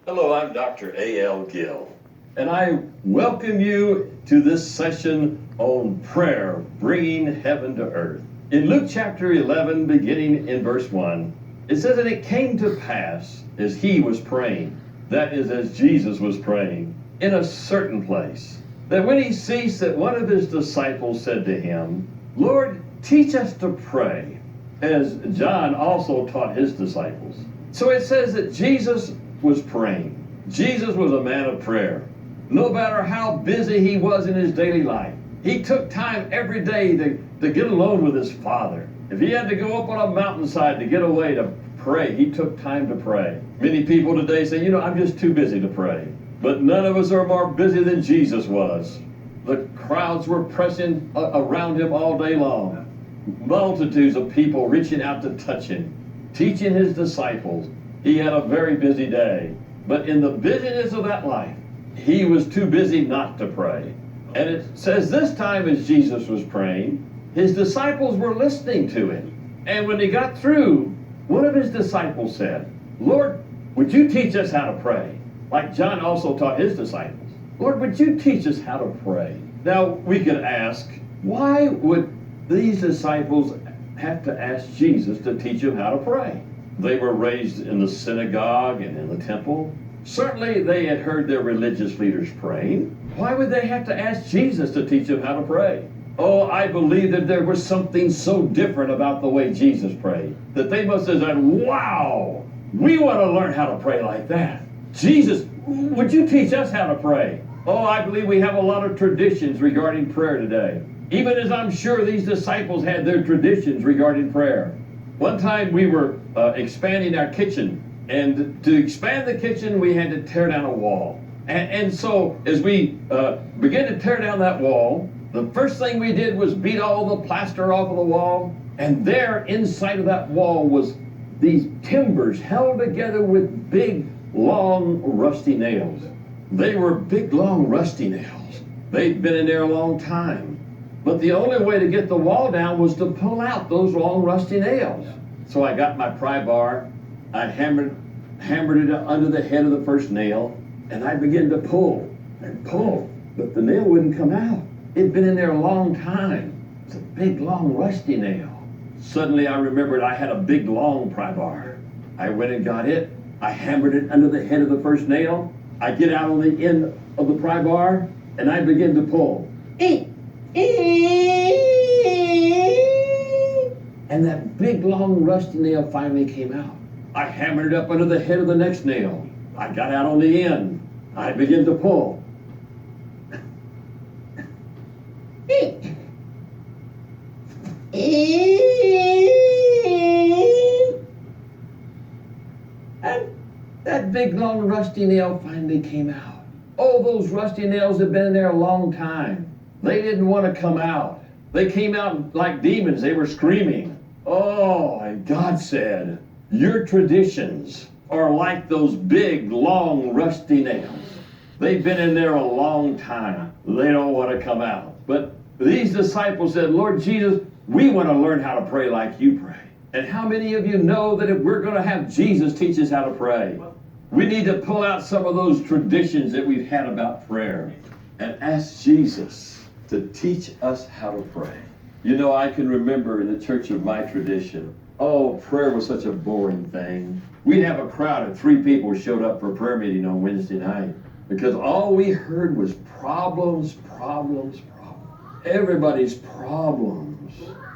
Hello, I'm Dr. A.L. Gill, and I welcome you to this session on prayer, bringing heaven to earth. In Luke chapter 11, beginning in verse 1, it says that it came to pass as he was praying, that is, as Jesus was praying, in a certain place, that when he ceased, that one of his disciples said to him, Lord, teach us to pray, as John also taught his disciples. So it says that Jesus was praying. Jesus was a man of prayer. No matter how busy he was in his daily life, he took time every day to get alone with his Father. If he had to go up on a mountainside to get away to pray, he took time to pray. Many people today say, I'm just too busy to pray. But none of us are more busy than Jesus was. The crowds were pressing around him all day long. Multitudes of people reaching out to touch him, teaching his disciples. He had a very busy day. But in the busyness of that life, he was too busy not to pray. And it says this time as Jesus was praying, his disciples were listening to him. And when he got through, one of his disciples said, Lord, would you teach us how to pray? Like John also taught his disciples. Lord, would you teach us how to pray? Now, we could ask, why would these disciples have to ask Jesus to teach them how to pray? They were raised in the synagogue and in the temple. Certainly they had heard their religious leaders praying. Why would they have to ask Jesus to teach them how to pray? Oh, I believe that there was something so different about the way Jesus prayed, that they must have said, wow, we want to learn how to pray like that. Jesus, would you teach us how to pray? Oh, I believe we have a lot of traditions regarding prayer today. Even as I'm sure these disciples had their traditions regarding prayer. One time we were expanding our kitchen, and to expand the kitchen, we had to tear down a wall. And so as we began to tear down that wall, the first thing we did was beat all the plaster off of the wall, and there inside of that wall was these timbers held together with big, long, rusty nails. They were big, long, rusty nails. They'd been in there a long time. But the only way to get the wall down was to pull out those long, rusty nails. So I got my pry bar, I hammered it under the head of the first nail, and I began to pull and pull, but the nail wouldn't come out. It'd been in there a long time. It's a big, long, rusty nail. Suddenly I remembered I had a big, long pry bar. I went and got it. I hammered it under the head of the first nail. I get out on the end of the pry bar, and I begin to pull. And that big, long, rusty nail finally came out. I hammered it up under the head of the next nail. I got out on the end. I began to pull. And that big, long, rusty nail finally came out. Oh, those rusty nails had been in there a long time. They didn't want to come out. They came out like demons. They were screaming. Oh, and God said, your traditions are like those big, long, rusty nails. They've been in there a long time. They don't want to come out. But these disciples said, Lord Jesus, we want to learn how to pray like you pray. And how many of you know that if we're going to have Jesus teach us how to pray, we need to pull out some of those traditions that we've had about prayer and ask Jesus to teach us how to pray. I can remember in the church of my tradition, prayer was such a boring thing. We'd have a crowd of 3 people showed up for a prayer meeting on Wednesday night because all we heard was problems, problems, problems. Everybody's problems.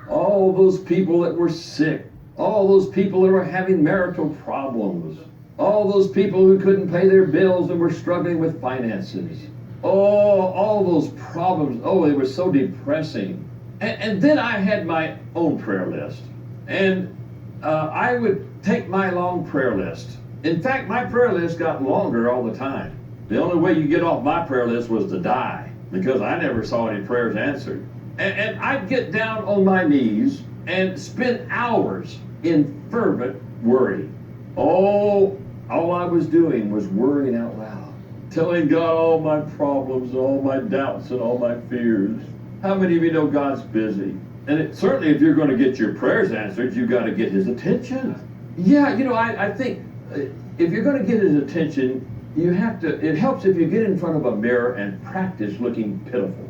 All those people that were sick. All those people that were having marital problems. All those people who couldn't pay their bills and were struggling with finances. All those problems. They were so depressing. And then I had my own prayer list. And I would take my long prayer list. In fact, my prayer list got longer all the time. The only way you get off my prayer list was to die, because I never saw any prayers answered. And I'd get down on my knees and spend hours in fervent worry. All I was doing was worrying out loud, telling God all my problems, all my doubts, and all my fears. How many of you know God's busy? And certainly if you're going to get your prayers answered, you've got to get his attention. Yeah, I think if you're going to get his attention, it helps if you get in front of a mirror and practice looking pitiful.